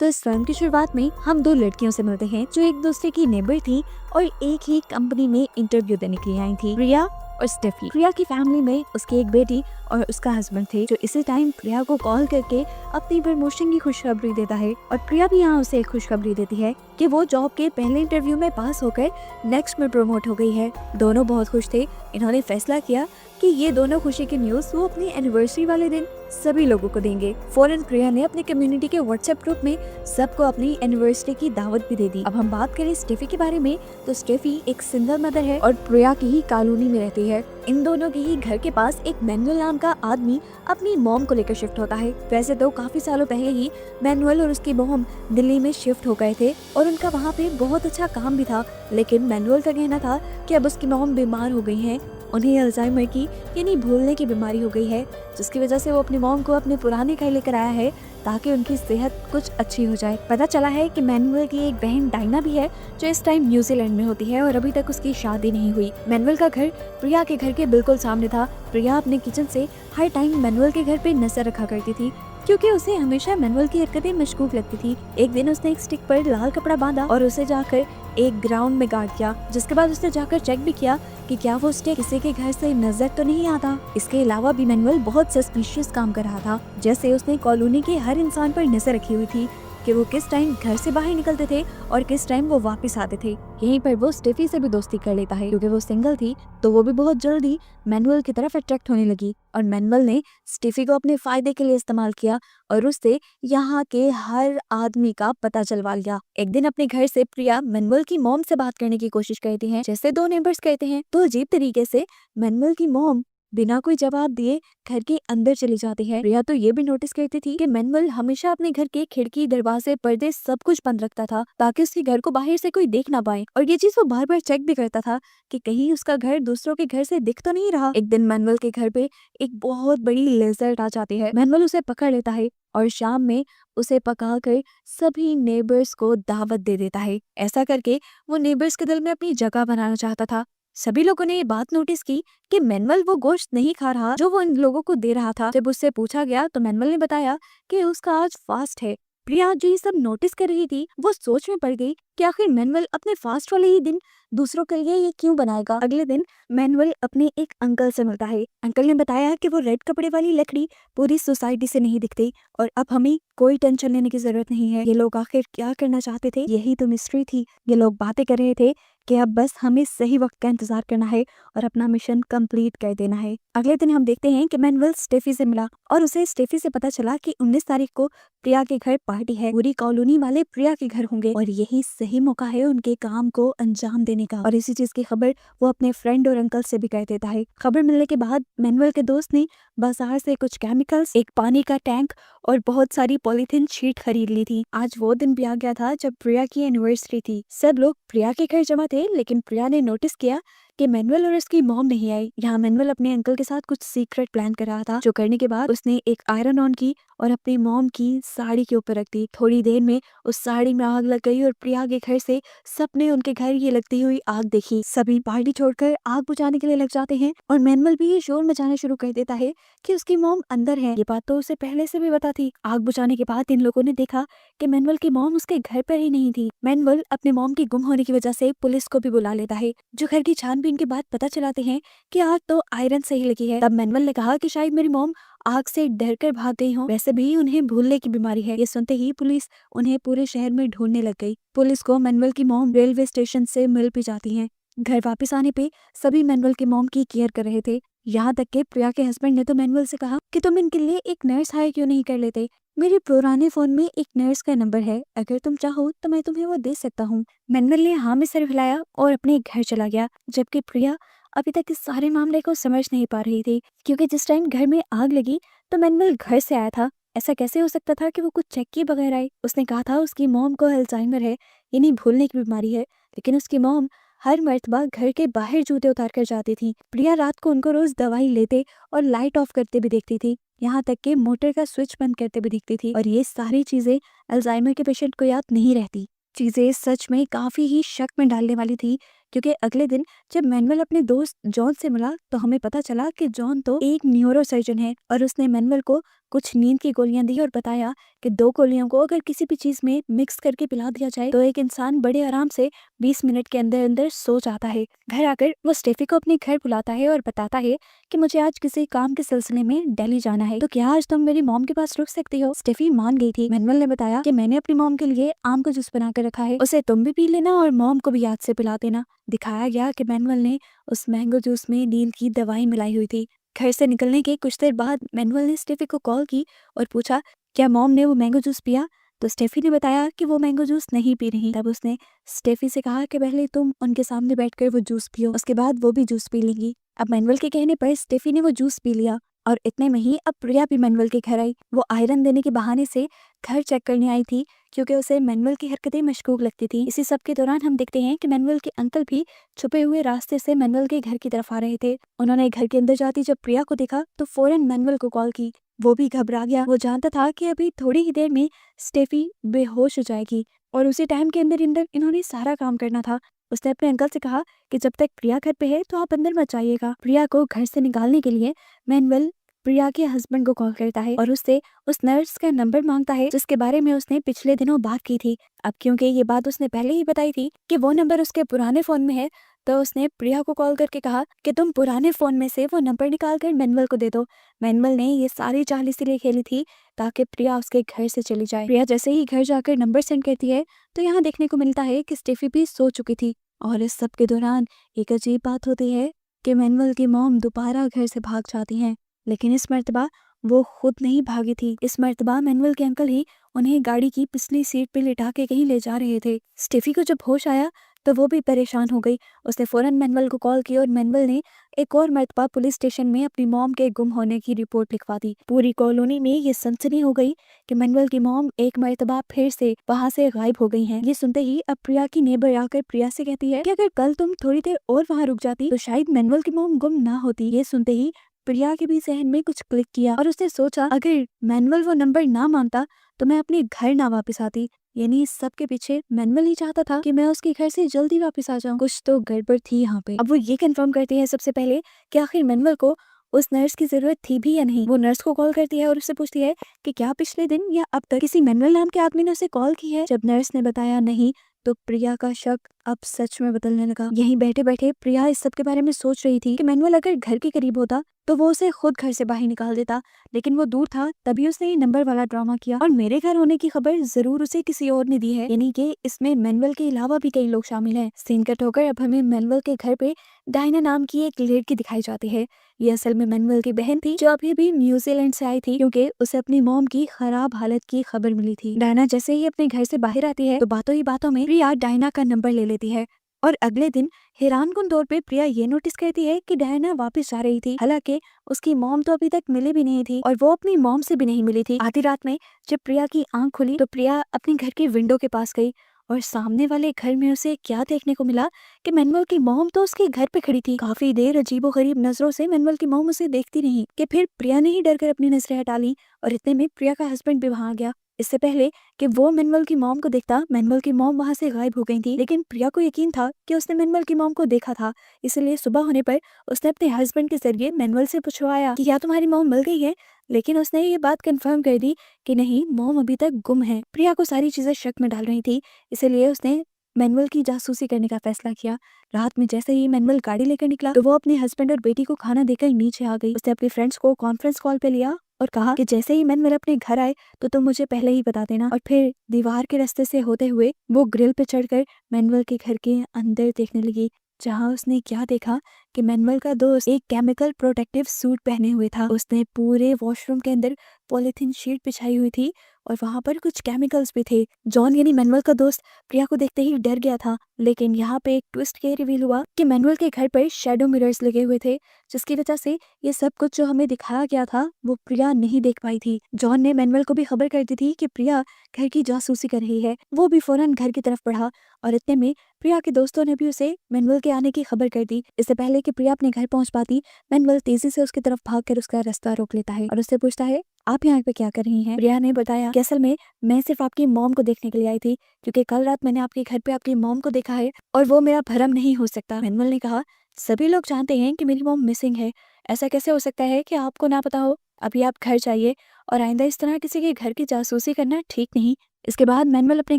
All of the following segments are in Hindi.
तो इस फिल्म की शुरुआत में हम दो लड़कियों से मिलते हैं जो एक दूसरे की नेबर थी और एक ही कंपनी में इंटरव्यू देने के लिए आई थी, प्रिया और स्टेफी। प्रिया की फैमिली में उसकी एक बेटी और उसका हस्बैंड थे, जो इसी टाइम प्रिया को कॉल करके अपनी प्रमोशन की खुशखबरी देता है। और प्रिया भी यहाँ उसे एक खुशखबरी देती है कि वो जॉब के पहले इंटरव्यू में पास होकर नेक्स्ट में प्रमोट हो गई है। दोनों बहुत खुश थे। इन्होंने फैसला किया कि ये दोनों खुशी की न्यूज वो अपनी एनिवर्सरी वाले दिन सभी लोगों को देंगे। फौरन प्रिया ने अपने कम्युनिटी के व्हाट्सएप ग्रुप में सबको अपनी एनिवर्सरी की दावत भी दे दी। अब हम बात करें स्टेफी के बारे में, तो स्टेफी एक सिंगल मदर है और प्रिया की ही कॉलोनी में रहती है। इन दोनों के ही घर के पास एक मैनुअल नाम का आदमी अपनी मॉम को लेकर शिफ्ट होता है। वैसे तो काफी सालों पहले ही मैनुअल और उसकी मॉम दिल्ली में शिफ्ट हो गए थे और उनका वहाँ पे बहुत अच्छा काम भी था, लेकिन मैनुअल का कहना था कि अब उसकी मॉम बीमार हो गई है। उन्हें अल्जाइमर की यानी भूलने की बीमारी हो गई है, जिसकी वजह से वो अपनी मॉम को अपने पुराने घर लेकर आया है ताकि उनकी सेहत कुछ अच्छी हो जाए। पता चला है कि मैनुअल की एक बहन डायना भी है जो इस टाइम न्यूजीलैंड में होती है और अभी तक उसकी शादी नहीं हुई। मैनुअल का घर प्रिया के घर के बिल्कुल सामने था। प्रिया अपने किचन से हर टाइम मैनुअल के घर पे नजर रखा करती थी क्योंकि उसे हमेशा मैनुअल की हरकतें मशकूक लगती थी। एक दिन उसने एक स्टिक पर लाल कपड़ा बांधा और उसे जाकर एक ग्राउंड में गाड़ दिया, जिसके बाद उसने जाकर चेक भी किया कि क्या वो स्टिक किसी के घर से नजर तो नहीं आता। इसके अलावा भी मैनुअल बहुत सस्पिशियस काम कर रहा था, जैसे उसने कॉलोनी के हर इंसान पर नजर रखी हुई थी कि वो किस टाइम घर से बाहर निकलते थे और किस टाइम वो वापस आते थे। यहीं पर वो स्टेफी से भी दोस्ती कर लेता है। क्योंकि वो सिंगल थी तो वो भी बहुत जल्दी मैनुअल की तरफ अट्रैक्ट होने लगी और मैनुअल ने स्टेफी को अपने फायदे के लिए इस्तेमाल किया और उससे यहाँ के हर आदमी का पता चलवा लिया। एक दिन अपने घर से प्रिया मैनुअल की मॉम से बात करने की कोशिश करती है, जैसे दो नेबर्स कहते हैं, तो अजीब तरीके से मैनुअल की मॉम बिना कोई जवाब दिए घर के अंदर चली जाती है। प्रिया तो ये भी नोटिस करती थी कि मैनुअल हमेशा अपने घर के खिड़की, दरवाजे, पर्दे सब कुछ बंद रखता था ताकि उसके घर को बाहर से कोई देख ना पाए, और ये चीज वो बार बार चेक भी करता था कि कहीं उसका घर दूसरों के घर से दिख तो नहीं रहा। एक दिन मैनुअल के घर पे एक बहुत बड़ी लेजर्ड आ जाती है। मैनुअल उसे पकड़ लेता है और शाम में उसे पकाकर सभी नेबर्स को दावत दे देता है। ऐसा करके वो नेबर्स के दिल में अपनी जगह बनाना चाहता था। सभी लोगों ने ये बात नोटिस की कि मैनुअल वो गोश्त नहीं खा रहा जो वो इन लोगों को दे रहा था। जब उससे पूछा गया तो मैनुअल ने बताया कि उसका आज फास्ट है। प्रिया जो ये सब नोटिस कर रही थी वो सोच में पड़ गई कि आखिर मैनुअल अपने फास्ट वाले ही दिन दूसरों के लिए ये क्यों बनाएगा। अगले दिन मैनुअल अपने एक अंकल से मिलता है। अंकल ने बताया कि वो रेड कपड़े वाली लकड़ी पूरी सोसाइटी से नहीं दिखती और अब हमें कोई टेंशन लेने की जरूरत नहीं है। ये लोग आखिर क्या करना चाहते थे, यही तो मिस्ट्री थी। ये लोग बातें कर रहे थे कि अब बस हमें सही वक्त का इंतजार करना है और अपना मिशन कंप्लीट कर देना है। अगले दिन हम देखते हैं कि मैनुअल स्टेफी से मिला और उसे स्टेफी से पता चला कि 19 तारीख को प्रिया के घर पार्टी है। पूरी कॉलोनी वाले प्रिया के घर होंगे और यही सही मौका है उनके काम को अंजाम देने का। और इसी चीज की खबर वो अपने फ्रेंड और अंकल से भी कह देता है। खबर मिलने के बाद मैनुअल के दोस्त ने बाजार से कुछ केमिकल्स, एक पानी का टैंक और बहुत सारी पॉलीथीन शीट खरीद ली थी। आज वो दिन भी आ गया था जब प्रिया की एनिवर्सरी थी। सब लोग प्रिया के घर जमा थे, लेकिन प्रिया ने नोटिस किया कि मैनुअल और उसकी मॉम नहीं आई। यहाँ मैनुअल अपने अंकल के साथ कुछ सीक्रेट प्लान कर रहा था, जो करने के बाद उसने एक आयरन ऑन की और अपनी मॉम की साड़ी के ऊपर रख दी। थोड़ी देर में उस साड़ी में आग लग गई और प्रिया के घर से सबने उनके घर ये लगती हुई आग देखी। सभी पार्टी छोड़कर आग बुझाने के लिए लग जाते हैं और मैनुअल भी ये शोर मचाना शुरू कर देता है कि उसकी मॉम अंदर है। ये बात तो उसे पहले से भी पता थी। आग बुझाने के बाद इन लोगों ने देखा कि मैनुअल की मॉम उसके घर पर ही नहीं थी। मैनुअल अपने मॉम के गुम होने की वजह से पुलिस को भी बुला लेता है, जो घर की छानबीन के बाद पता चलाते हैं कि आग तो आयरन से ही लगी है। तब मैनुअल ने कहा कि शायद मेरी मॉम आग से डर कर भाग गई हो, वैसे भी उन्हें भूलने की बीमारी है। ये सुनते ही पुलिस उन्हें पूरे शहर में ढूंढने लग गई। पुलिस को मैनुअल की मॉम रेलवे स्टेशन से मिल भी जाती है। घर वापस आने पे सभी मैनुअल के मॉम की केयर कर रहे थे। यहाँ तक के प्रिया के हस्बैंड ने तो मैनुअल से कहा कि तुम इनके लिए एक नर्स हायर क्यों नहीं कर लेते। मेरे पुराने फोन में एक नर्स का नंबर है, अगर तुम चाहो तो मैं तुम्हें वो दे सकता हूँ। मैनुअल ने हाँ में सिर हिलाया और अपने घर चला गया, जबकि प्रिया अभी तक इस सारे मामले को समझ नहीं पा रही थी, क्योंकि जिस टाइम घर में आग लगी तो मैनुअल घर से आया था। ऐसा कैसे हो सकता था कि वो कुछ चेक किए बगैर आए। उसने कहा था उसकी मॉम को अल्जाइमर है, यानी भूलने की बीमारी है, लेकिन उसकी मॉम हर मर्तबा घर के बाहर जूते उतार कर जाती थी। प्रिया रात को उनको रोज दवाई लेते और लाइट ऑफ करते भी देखती थी, यहाँ तक कि मोटर का स्विच बंद करते भी दिखती थी। और ये सारी चीजें अल्जाइमर के पेशेंट को याद नहीं रहती। चीजें सच में काफी ही शक में डालने वाली थी, क्योंकि अगले दिन जब मैनुअल अपने दोस्त जॉन से मिला तो हमें पता चला कि जॉन तो एक न्यूरो सर्जन है और उसने मैनुअल को कुछ नींद की गोलियां दी और बताया कि 2 गोलियों को अगर किसी भी चीज में मिक्स करके पिला दिया जाए तो एक इंसान बड़े आराम से 20 मिनट के अंदर अंदर सो जाता है। घर आकर वो स्टेफी को अपने घर बुलाता है और बताता है कि मुझे आज किसी काम के सिलसिले में दिल्ली जाना है, तो क्या आज तुम मेरी मॉम के पास रुक सकती हो। स्टेफी मान गई थी। मैनुअल ने बताया कि मैंने अपनी मॉम के लिए आम का जूस बना कर रखा है, उसे तुम भी पी लेना और मॉम को भी याद से पिला देना। दिखाया गया कि मैनुअल ने उस मैंगो जूस में नींद की दवाई मिलाई हुई थी। घर से निकलने के कुछ देर बाद मैनुअल ने स्टेफी को कॉल की और पूछा क्या मॉम ने वो मैंगो जूस पिया। तो स्टेफी ने बताया कि वो मैंगो जूस नहीं पी रही। तब उसने स्टेफी से कहा कि पहले तुम उनके सामने बैठकर वो जूस पियो, उसके बाद वो भी जूस पी लेंगी। अब मैनुअल के कहने पर स्टेफी ने वो जूस पी लिया और इतने में ही अब प्रिया भी मैनुअल के घर आई। वो आयरन देने के बहाने से घर चेक करने आई थी क्योंकि उसे मैनुअल की हरकतें मशकूक लगती थी। इसी सब के दौरान हम देखते हैं कि मैनुअल के अंकल भी छुपे हुए रास्ते से मैनुअल के घर की तरफ आ रहे थे। उन्होंने घर के अंदर जाती जब प्रिया को देखा तो फौरन मैनुअल को कॉल की। वो भी घबरा गया। वो जानता था कि अभी थोड़ी ही देर में स्टेफी बेहोश हो जाएगी और उसी टाइम के अंदर अंदर इन्होंने सारा काम करना था। उसने अपने अंकल से कहा कि जब तक प्रिया घर पे है तो आप अंदर मत जाइएगा। प्रिया को घर से निकालने के लिए मैनुअल प्रिया के हस्बैंड को कॉल करता है और उससे उस नर्स का नंबर मांगता है जिसके बारे में उसने पिछले दिनों बात की थी। अब क्योंकि ये बात उसने पहले ही बताई थी कि वो नंबर उसके पुराने फोन में है, तो उसने प्रिया को कॉल करके कहा कि तुम पुराने फोन में से वो नंबर निकाल कर मैनुअल को दे दो। मैनुअल ने ये सारी चाल इसीलिए खेली थी ताकि प्रिया उसके घर से चली जाए। प्रिया जैसे ही घर जाकर नंबर सेंड करती है तो यहाँ देखने को मिलता है कि स्टेफी भी सो चुकी थी और इस सब के दौरान एक अजीब बात होती है कि मैनुअल की मॉम दोबारा घर से भाग जाती हैं, लेकिन इस मर्तबा वो खुद नहीं भागी थी। इस मर्तबा मैनुअल के अंकल ही उन्हें गाड़ी की पिछली सीट पे लिटा के कहीं ले जा रहे थे। स्टेफी को जब होश आया तो वो भी परेशान हो गई। उसने फौरन मैनुअल को कॉल किया और मैनुअल ने एक और मर्तबा पुलिस स्टेशन में अपनी मॉम के गुम होने की रिपोर्ट लिखवा दी। पूरी कॉलोनी में ये सनसनी हो गई कि मैनुअल की मॉम एक मर्तबा फिर से वहाँ से गायब हो गई हैं। ये सुनते ही अब प्रिया की नेबर आकर प्रिया से कहती है कि अगर कल तुम थोड़ी देर और वहाँ रुक जाती तो शायद मैनुअल की मॉम गुम ना होती। ये सुनते ही प्रिया के भी जहन में कुछ क्लिक किया और उसने सोचा अगर मैनुअल वो नंबर ना मानता तो मैं अपने घर ना वापस आती। यानी इस सब के पीछे मैनुअल ही चाहता था कि मैं उसके घर से जल्दी वापस आ जाऊं। कुछ तो गड़बड़ थी यहाँ पे। अब वो ये कंफर्म करते हैं सबसे पहले कि आखिर मैनुअल को उस नर्स की जरूरत थी भी या नहीं। वो नर्स को कॉल करती है और उससे पूछती है कि क्या पिछले दिन या अब तक किसी मैनुअल नाम के आदमी ने उसे कॉल की है। जब नर्स ने बताया नहीं तो प्रिया का शक अब सच में बदलने लगा। यहीं बैठे बैठे प्रिया इस सब के बारे में सोच रही थी कि मैनुअल अगर घर के करीब होता तो वो उसे खुद घर से बाहर निकाल देता, लेकिन वो दूर था तभी उसने ये नंबर वाला ड्रामा किया और मेरे घर होने की खबर जरूर उसे किसी और ने दी है। यानी कि इसमें मैनुअल के अलावा भी कई लोग शामिल हैं। सीन कट होकर अब हमें मैनुअल के घर पे डायना नाम की एक लड़की दिखाई जाती है। ये असल में मैनुअल की बहन थी जो अभी भी न्यूजीलैंड से आई थी क्योंकि उसे अपनी मॉम की खराब हालत की खबर मिली थी। डायना जैसे ही अपने घर से बाहर आती है तो बातों ही बातों में प्रिया डायना का नंबर ले लेती है और अगले दिन हैरानकुन तौर पे प्रिया ये नोटिस करती है कि डायना वापस जा रही थी। हालांकि उसकी मॉम तो अभी तक मिली भी नहीं थी और वो अपनी मॉम से भी नहीं मिली थी। आधी रात में जब प्रिया की आंख खुली तो प्रिया अपने घर की विंडो के पास गई और सामने वाले घर में उसे क्या देखने को मिला कि मैनुअल की मॉम तो उसके घर पे खड़ी थी। काफी देर अजीबोगरीब नजरों से मैनुअल की मॉम उसे देखती रही कि फिर प्रिया ने ही डर कर अपनी नजरें हटा ली और इतने में प्रिया का हस्बैंड भी वहां आ गया। इससे पहले कि वो मैनुअल की मॉम को देखता, मैनुअल की मॉम वहां से गायब हो गई थी, लेकिन प्रिया को यकीन था कि उसने मैनुअल की मॉम को देखा था। इसलिए सुबह होने पर उसने अपने हस्बैंड के जरिए मैनुअल से पूछवाया कि क्या तुम्हारी मॉम मिल गई है, लेकिन उसने ये बात कंफर्म कर दी कि नहीं, मॉम अभी तक गुम है। प्रिया को सारी चीजें शक में डाल रही थी, इसलिए उसने मैनुअल की जासूसी करने का फैसला किया। रात में जैसे ही मैनुअल गाड़ी लेकर निकला तो वो अपने हस्बैंड और बेटी को खाना देकर नीचे आ गई। उसने अपने फ्रेंड्स को कॉन्फ्रेंस कॉल पे लिया और कहा कि जैसे ही मैनुअल अपने घर आए तो तुम मुझे पहले ही बता देना। और फिर दीवार के रास्ते से होते हुए वो ग्रिल पे चढ़कर मैनुअल के घर के अंदर देखने लगी, जहाँ उसने क्या देखा कि मैनुअल का दोस्त एक केमिकल प्रोटेक्टिव सूट पहने हुए था। उसने पूरे वॉशरूम के अंदर पॉलिथीन शीट बिछाई हुई थी और वहां पर कुछ केमिकल्स भी थे। जॉन यानी मैनुअल का दोस्त प्रिया को देखते ही डर गया था, लेकिन यहाँ पे एक ट्विस्ट ये रिवील हुआ कि मैनुअल के घर पर शैडो मिरर्स लगे हुए थे, जिसकी वजह से ये सब कुछ जो हमें दिखाया गया था वो प्रिया नहीं देख पाई थी। जॉन ने मैनुअल को भी खबर कर दी थी कि प्रिया घर की जासूसी कर रही है। वो भी फौरन घर की तरफ बढ़ा और इतने में प्रिया के दोस्तों ने भी उसे मैनुअल के आने की खबर कर दी। इससे पहले कि प्रिया अपने घर पहुंच पाती, मैनुअल तेजी से उसकी तरफ भागकर उसका रास्ता रोक लेता है और उससे पूछता है आप यहाँ पे क्या कर रही हैं। प्रिया ने बताया कि असल में मैं सिर्फ आपकी मॉम को देखने के लिए आई थी क्योंकि कल रात मैंने आपके घर पे आपकी मॉम को देखा है और वो मेरा भरम नहीं हो सकता। मैनुअल ने कहा सभी लोग जानते हैं कि मेरी मॉम मिसिंग है, ऐसा कैसे हो सकता है कि आपको ना पता हो। अभी आप घर जाइए और आइंदा इस तरह किसी के घर की जासूसी करना ठीक नहीं। इसके बाद मैनुअल अपने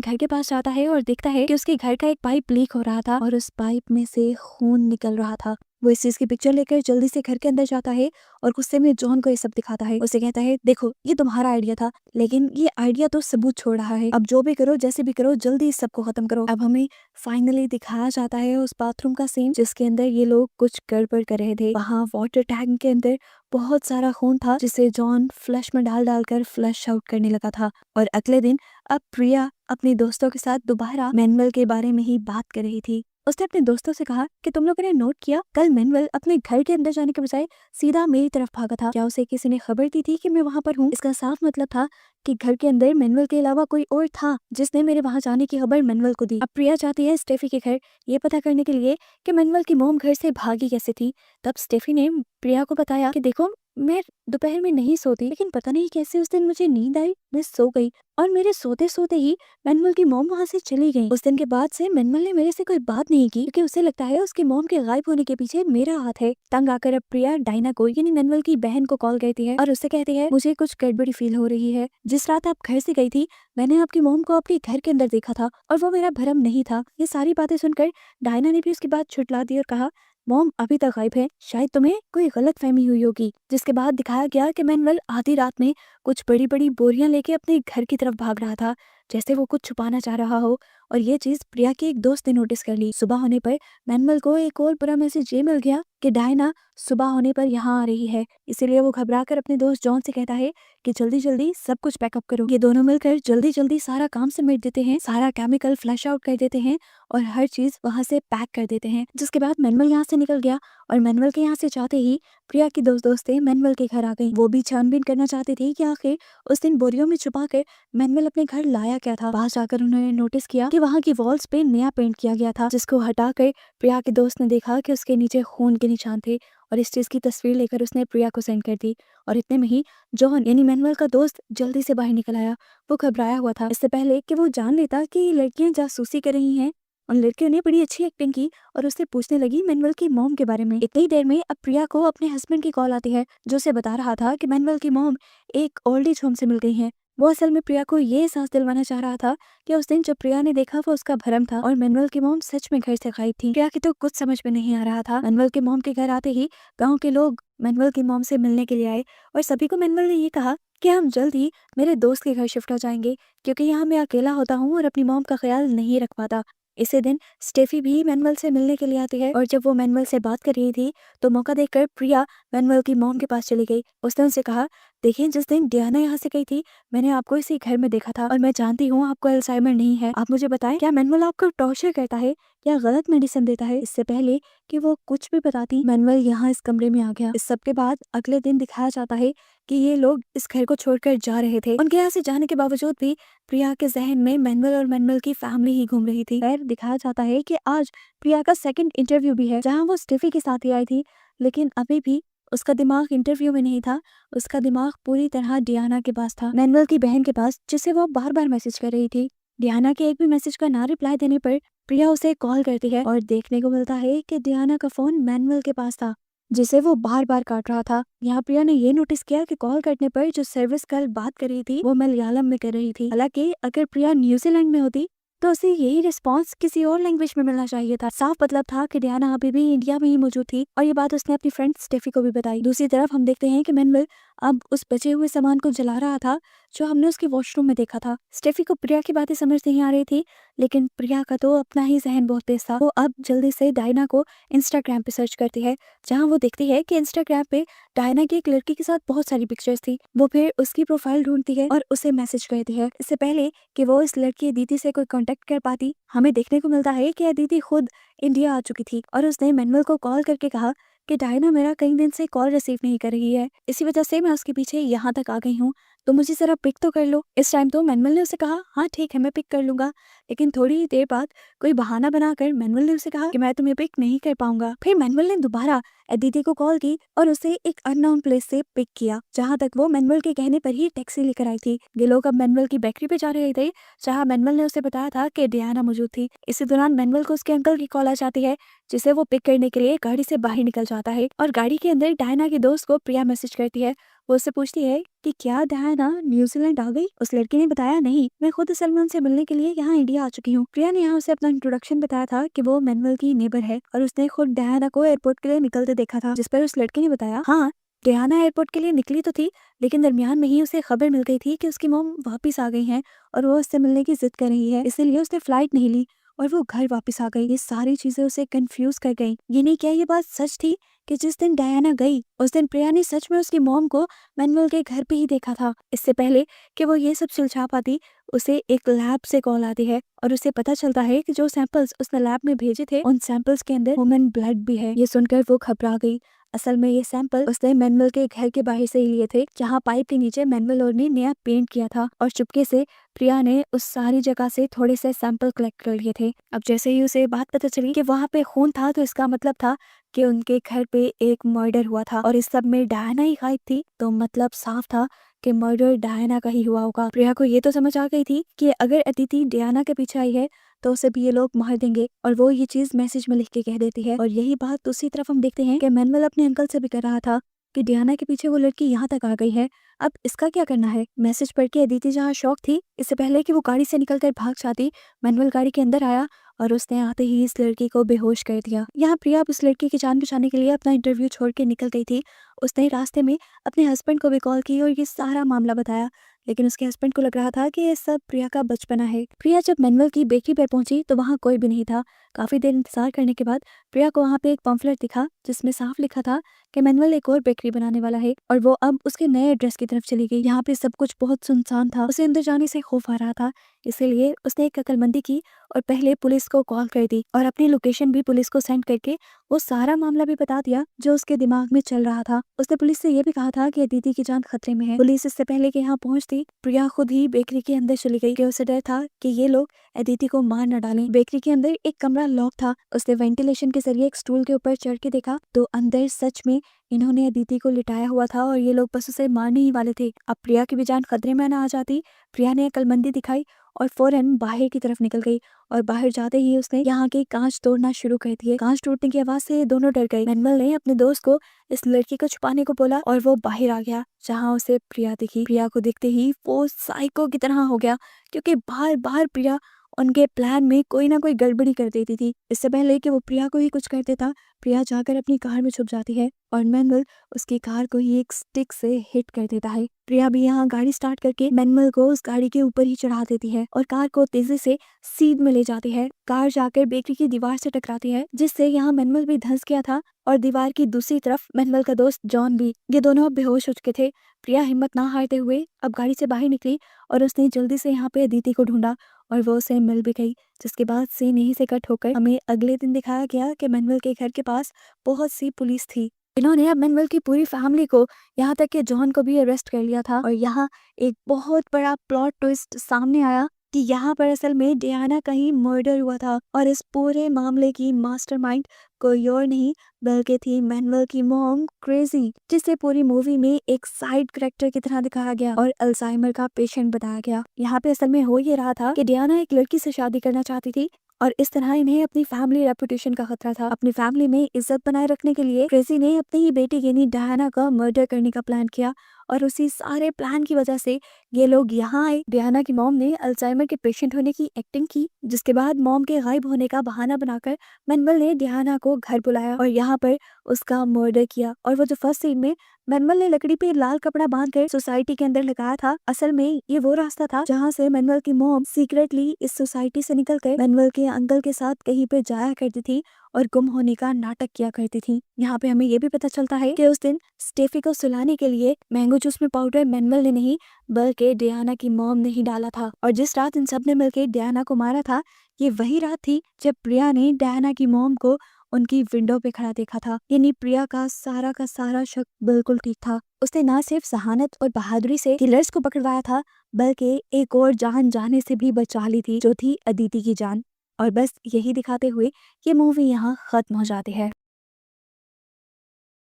घर के पास जाता है और देखता है कि उसके घर का एक पाइप लीक हो रहा था और उस पाइप में से खून निकल रहा था। वो इस चीज की पिक्चर लेकर जल्दी से घर के अंदर जाता है और गुस्से में जॉन को ये सब दिखाता है। उसे कहता है, देखो ये तुम्हारा आइडिया था, लेकिन ये आइडिया तो सबूत छोड़ रहा है। अब जो भी करो, जैसे भी करो, जल्दी इस सबको खत्म करो। अब हमें फाइनली दिखाया जाता है उस बाथरूम का सीन जिसके अंदर ये लोग कुछ गड़बड़ कर रहे थे। वहाँ वाटर टैंक के अंदर बहुत सारा खून था जिसे जॉन फ्लश में डाल डालकर फ्लश आउट करने लगा था। और अगले दिन अब प्रिया अपने दोस्तों के साथ दोबारा मैनुअल के बारे में ही बात कर रही थी। उसने अपने दोस्तों से कहा कि तुम लोगों ने नोट किया, कल मैनुअल अपने घर के अंदर जाने के बजाय सीधा मेरी तरफ भागा था। क्या उसे किसी ने खबर दी थी कि मैं वहां पर हूँ? इसका साफ मतलब था कि घर के अंदर मैनुअल के अलावा कोई और था जिसने मेरे वहां जाने की खबर मैनुअल को दी। अब प्रिया जाती है स्टेफी के घर ये पता करने के लिए कि मैनुअल की मोम घर से भागी कैसे थी। तब स्टेफी ने प्रिया को बताया कि देखो, मैं दोपहर में नहीं सोती, लेकिन पता नहीं कैसे उस दिन मुझे नींद आई, मैं सो गई और मेरे सोते सोते ही मैनुअल की मॉम वहां से चली गई। उस दिन के बाद से मैनुअल ने मेरे से कोई बात नहीं की क्योंकि उसे लगता है उसकी मॉम के गायब होने के पीछे मेरा हाथ है। तंग आकर अब प्रिया डायना को यानी मैनुअल की बहन को कॉल करती है और उससे कहती है, मुझे कुछ गड़बड़ी फील हो रही है। जिस रात आप घर से गई थी मैंने आपकी मॉम को अपने घर के अंदर देखा था और वो मेरा भ्रम नहीं था। ये सारी बातें सुनकर डायना ने भी उसकी बात छुटला दी और कहा, मॉम अभी तक गायब है, शायद तुम्हें कोई गलत फहमी हुई होगी। जिसके बाद दिखाया गया कि मैनुअल आधी रात में कुछ बड़ी बड़ी बोरियां लेके अपने घर की तरफ भाग रहा था, जैसे वो कुछ छुपाना चाह रहा हो। और ये चीज प्रिया के एक दोस्त ने नोटिस कर ली। सुबह होने पर मैनुअल को एक और बुरा मैसेज ये मिल गया कि डायना सुबह होने पर यहाँ आ रही है। इसीलिए वो घबराकर अपने दोस्त जॉन से कहता है कि जल्दी जल्दी सब कुछ पैकअप करो। ये दोनों मिलकर जल्दी जल्दी सारा काम समेट देते हैं, सारा केमिकल फ्लश आउट कर देते हैं और हर चीज वहां से पैक कर देते हैं। जिसके बाद मैनुअल यहाँ से निकल गया और मैनुअल के यहाँ से जाते ही प्रिया की दोस्तें मैनुअल के घर आ गई। वो भी छानबीन करना चाहती थी कि आखिर उस दिन बोरियों में छुपा कर मैनुअल अपने घर लाया क्या था। वहां जाकर उन्होंने नोटिस किया कि वहां की वॉल्स पे नया पेंट किया गया था, जिसको हटाकर प्रिया के दोस्त ने देखा कि उसके नीचे खून के निशान थे और इस चीज की तस्वीर लेकर उसने प्रिया को सेंड कर दी। और इतने में ही जॉन यानी मैनुअल का दोस्त जल्दी से बाहर निकल आया। वो घबराया हुआ था इससे पहले कि वो जान लेता कि लड़कियां जासूसी कर रही हैं। उन लड़कियों ने बड़ी अच्छी एक्टिंग की और उससे पूछने लगी मैनुअल की मॉम के बारे में। इतनी देर में अब प्रिया को अपने हस्बैंड की कॉल आती है जो उसे बता रहा था कि मैनुअल की मॉम एक ओल्ड एज होम से मिल गई है। वो असल में प्रिया को ये एहसास दिलवाना चाह रहा था कि उस दिन जो प्रिया ने देखा वो उसका भ्रम था और मैनुअल की मॉम सच में घर से गायब थी। प्रिया की तो कुछ समझ में नहीं आ रहा था। मैनुअल की मॉम के घर आते ही गाँव के लोग मैनुअल की मॉम से मिलने के लिए आए और सभी को मैनुअल ने ये कहा कि हम जल्द ही मेरे दोस्त के घर शिफ्ट हो जाएंगे क्योंकि यहाँ मैं अकेला होता हूँ और अपनी मॉम का ख्याल नहीं रख पाता। इसी दिन स्टेफी भी मैनुअल से मिलने के लिए आती है और जब वो मैनुअल से बात कर रही थी तो मौका देखकर प्रिया मैनुअल की मॉम के पास चली गई। उसने उनसे कहा, देखिए जिस दिन डियाना यहाँ से गई थी मैंने आपको इसी घर में देखा था और मैं जानती हूँ आपको अल्जाइमर नहीं है। आप मुझे बताएं क्या मैनुअल आपको टॉर्चर करता है या गलत मेडिसिन देता है? इससे पहले कि वो कुछ भी बताती मैनुअल यहाँ इस कमरे में आ गया। इस सब के बाद अगले दिन दिखाया जाता है कि ये लोग इस घर को छोड़कर जा रहे थे। उनके यहाँ से जाने के बावजूद भी प्रिया के जहन में मैनुअल और मैनुअल की फैमिली ही घूम रही थी। फिर दिखाया जाता है कि आज प्रिया का सेकंड इंटरव्यू भी है जहाँ वो स्टेफी के साथ ही आई थी, लेकिन अभी भी उसका दिमाग इंटरव्यू में नहीं था। उसका दिमाग पूरी तरह डियाना के पास था, मैनुअल की बहन के पास, जिसे वो बार बार मैसेज कर रही थी। डियाना के एक भी मैसेज का ना रिप्लाई देने पर प्रिया उसे कॉल करती है और देखने को मिलता है कि डियाना का फोन मैनुअल के पास था जिसे वो बार बार काट रहा था। यहाँ प्रिया ने ये नोटिस किया कि कॉल करने पर जो सर्विस कल बात कर रही थी वो मलयालम में कर रही थी। हालांकि अगर प्रिया न्यूजीलैंड में होती तो उसे यही रिस्पांस किसी और लैंग्वेज में मिलना चाहिए था। साफ मतलब था कि डियाना अभी भी इंडिया में ही मौजूद थी और ये बात उसने अपनी फ्रेंड स्टेफी को भी बताई। दूसरी तरफ हम देखते हैं कि मैनुअल अब उस बचे हुए सामान को जला रहा था जो हमने उसके वॉशरूम में देखा था। स्टेफी को प्रिया की बातें समझ नहीं आ रही थी, लेकिन प्रिया का तो अपना ही जहन बहुत तेज था। वो अब जल्दी से डायना को इंस्टाग्राम पे सर्च करती है जहाँ वो देखती है कि इंस्टाग्राम पे डायना की एक लड़की के साथ बहुत सारी पिक्चर्स थी। वो फिर उसकी प्रोफाइल ढूंढती है और उसे मैसेज करती है। इससे पहले कि वो इस लड़की अदिति से कोई कांटेक्ट कर पाती, हमें देखने को मिलता है कि अदिति खुद इंडिया आ चुकी थी और उसने मैनुअल को कॉल करके कहा कि डायना मेरा कई दिन से कॉल रिसीव नहीं कर रही है, इसी वजह से मैं उसके पीछे यहाँ तक आ गई हूँ, तो मुझे जरा पिक तो कर लो। इस टाइम तो मैनुअल ने उसे कहा, हाँ ठीक है मैं पिक कर लूंगा, लेकिन थोड़ी ही देर बाद कोई बहाना बनाकर मैनुअल ने उसे कहा कि मैं तुम्हें पिक नहीं कर पाऊंगा। फिर मैनुअल ने दोबारा अदिति को कॉल की और उसे एक अननोन प्लेस से पिक किया, जहाँ तक वो मैनुअल के कहने पर ही टैक्सी लेकर आई थी। ये लोग अब मैनुअल की बेकरी पे जा रहे थे जहाँ मैनुअल ने उसे बताया था कि डियाना मौजूद थी। इसी दौरान मैनुअल को उसके अंकल की कॉल आ जाती है जिसे वो पिक करने के लिए गाड़ी से बाहर निकल जाता है और गाड़ी के अंदर डायना के दोस्त को प्रिया मैसेज करती है वो उससे पूछती है कि क्या डायना न्यूजीलैंड आ गई। उस लड़की ने बताया नहीं, मैं खुद असल में उनसे मिलने के लिए यहाँ इंडिया आ चुकी हूँ। प्रिया ने यहाँ उसे अपना इंट्रोडक्शन बताया था कि वो मैनुअल की नेबर है और उसने खुद डायना को एयरपोर्ट के लिए निकलते देखा था, जिस पर उस लड़की ने बताया हाँ, डायना एयरपोर्ट के लिए निकली तो थी, लेकिन दरमियान में ही उसे खबर मिल गई थी कि उसकी मॉम वापस आ गई हैं और वो उससे मिलने की जिद कर रही है, इसीलिए उसने फ्लाइट नहीं ली और वो घर वापस आ गई। ये सारी चीजें उसे कंफ्यूज कर गई। ये नहीं, क्या ये बात सच थी कि जिस दिन डायना गई उस दिन प्रिया ने सच में उसकी मॉम को मैनुअल के घर पे ही देखा था। इससे पहले कि वो ये सब सुलझा पाती, उसे एक लैब से कॉल आती है और उसे पता चलता है कि जो सैंपल्स उसने लैब में भेजे थे उन सैंपल्स के अंदर ह्यूमन ब्लड भी है। ये सुनकर वो घबरा गई। असल में ये सैंपल उसने मैनुअल के घर के बाहर से ही लिए थे, जहाँ पाइप के नीचे मैनुअल और ने नया पेंट किया था और चुपके से प्रिया ने उस सारी जगह से थोड़े से सैंपल कलेक्ट कर लिए थे। अब जैसे ही उसे बात पता चली कि वहाँ पे खून था, तो इसका मतलब था कि उनके घर पे एक मर्डर हुआ था और इस सब में डायना ही गायब थी, तो मतलब साफ था कि मर्डर डायना का ही हुआ होगा। प्रिया को ये तो समझ आ गई थी कि अगर अदिति डायना के पीछे आई है तो उसे भी ये लोग मार देंगे, और वो ये चीज मैसेज में लिख के कह देती है। और यही बात दूसरी तरफ हम देखते हैं कि मैनुअल अपने अंकल से भी कर रहा था कि डायना के पीछे वो लड़की यहाँ तक आ गई है, अब इसका क्या करना है। मैसेज पढ़ के अदिति जहाँ शौक थी, इससे पहले कि वो गाड़ी से निकलकर भाग जाती, मैनुअल गाड़ी के अंदर आया और उसने आते ही इस लड़की को बेहोश कर दिया। यहाँ प्रिया अब उस लड़की की जान बचाने के लिए अपना इंटरव्यू छोड़ के निकल गई थी। उसने रास्ते में अपने हस्बैंड को भी कॉल की और ये सारा मामला बताया, लेकिन उसके हस्बैंड को लग रहा था कि ये सब प्रिया का बचपना है। प्रिया जब मैनुअल की बेकरी पर पहुंची तो वहाँ कोई भी नहीं था। काफी देर इंतजार करने के बाद प्रिया को वहाँ पे एक पम्फलेट दिखा जिसमें साफ लिखा था कि मैनुअल एक और बेकरी बनाने वाला है और वो अब उसके नए एड्रेस की तरफ चली गई। यहाँ पे सब कुछ बहुत सुनसान था, उसे अंदर जाने से खौफ आ रहा था, इसीलिए उसने एक अक्लमंदी की और पहले पुलिस को कॉल कर दी और अपनी लोकेशन भी पुलिस को सेंड करके वो सारा मामला भी बता दिया जो उसके दिमाग में चल रहा था। उसने पुलिस से ये भी कहा था कि अदिति की जान खतरे में है। पुलिस इससे पहले कि यहाँ पहुंचती, प्रिया खुद ही बेकरी के अंदर चली गई कि उसे डर था कि ये लोग अदिति को मार न डालें। बेकरी के अंदर एक कमरा लॉक था। उसने वेंटिलेशन के जरिए एक स्टूल के ऊपर चढ़ के देखा तो अंदर सच में इन्होंने अदिति को लिटाया हुआ था और ये लोग बस उसे मारने ही वाले थे। अब प्रिया की भी जान खतरे में ना आ जाती, प्रिया ने अक्लमंदी दिखाई और फौरन बाहर की तरफ निकल गई और बाहर जाते ही उसने यहाँ के कांच तोड़ना शुरू कर दिए। कांच टूटने की आवाज से दोनों डर गए। मैनुअल ने अपने दोस्त को इस लड़की को छुपाने को बोला और वो बाहर आ गया, जहाँ उसे प्रिया दिखी। प्रिया को देखते ही वो साइको की तरह हो गया, क्योंकि बार बार प्रिया उनके प्लान में कोई ना कोई गड़बड़ी कर देती थी। इससे पहले कि वो प्रिया को ही कुछ कर देता, प्रिया जाकर अपनी कार में छुप जाती है और मैनुअल उसकी कार को ही एक स्टिक से हिट कर देता है। प्रिया भी यहाँ गाड़ी स्टार्ट करके मैनुअल को उस गाड़ी के ऊपर ही चढ़ा देती है और कार को तेजी से सीध में ले जाती है। कार जाकर बेकरी की दीवार से टकराती है, जिससे यहाँ मैनुअल भी धंस गया था और दीवार की दूसरी तरफ मैनुअल का दोस्त जॉन भी। ये दोनों अब बेहोश हो चुके थे। प्रिया हिम्मत ना हारते हुए अब गाड़ी से बाहर निकली और उसने जल्दी से यहाँ पे अदिति को ढूंढा और वो उसे मिल भी गई। जिसके बाद सीन यहीं से कट होकर हमें अगले दिन दिखाया गया कि मैनुअल के घर के पास बहुत सी पुलिस थी। इन्होंने अब मैनुअल की पूरी फैमिली को, यहाँ तक कि जॉन को भी अरेस्ट कर लिया था। और यहाँ एक बहुत बड़ा प्लॉट ट्विस्ट सामने आया कि यहाँ पर असल में डायना का ही मर्डर हुआ था और इस पूरे मामले की मास्टरमाइंड कोई और नहीं बल्कि थी मैनुअल की मॉम क्रेजी, जिसे पूरी मूवी में एक साइड कैरेक्टर की तरह दिखाया गया और अल्जाइमर का पेशेंट बताया गया। यहाँ पे असल में हो ये रहा था कि डायना एक लड़की से शादी करना चाहती थी और इस तरह इन्हें अपनी फैमिली रेपुटेशन का खतरा था। अपनी फैमिली में इज्जत बनाए रखने के लिए क्रेजी ने अपनी ही बेटी यानी डायना का मर्डर करने का प्लान किया और उसी सारे प्लान की वजह से ये लोग यहाँ आए। डायना की मॉम ने अल्जाइमर के पेशेंट होने की एक्टिंग की, जिसके बाद मॉम के गायब होने का बहाना बनाकर मैनुअल ने डायना को घर बुलाया और यहाँ पर उसका मर्डर किया। और वो जो फर्स्ट सीन में मैनुअल ने लकड़ी पे लाल कपड़ा बांधकर सोसाइटी के अंदर लगाया था, असल में ये वो रास्ता था जहाँ से मैनुअल की मॉम सीक्रेटली इस सोसाइटी से निकलकर मैनुअल के अंकल के साथ कहीं पे जाया करती थी और गुम होने का नाटक किया करती थी। यहाँ पे हमें ये भी पता चलता है कि उस दिन स्टेफी को सुलाने के लिए मैंगो जूस में पाउडर मैनुअल ने नहीं बल्कि डायना की मॉम ने ही डाला था। और जिस रात इन सब ने मिलकर डायना को मारा था, ये वही रात थी जब प्रिया ने डायना की मॉम को उनकी विंडो पे खड़ा देखा था। यानी प्रिया का सारा शक बिल्कुल ठीक था। उसने ना सिर्फ सहानत और बहादुरी से किलर्स को पकड़वाया था, बल्कि एक और जान जाने से भी बचा ली थी, जो थी अदिति की जान। और बस यही दिखाते हुए ये मूवी यहाँ खत्म हो जाती है।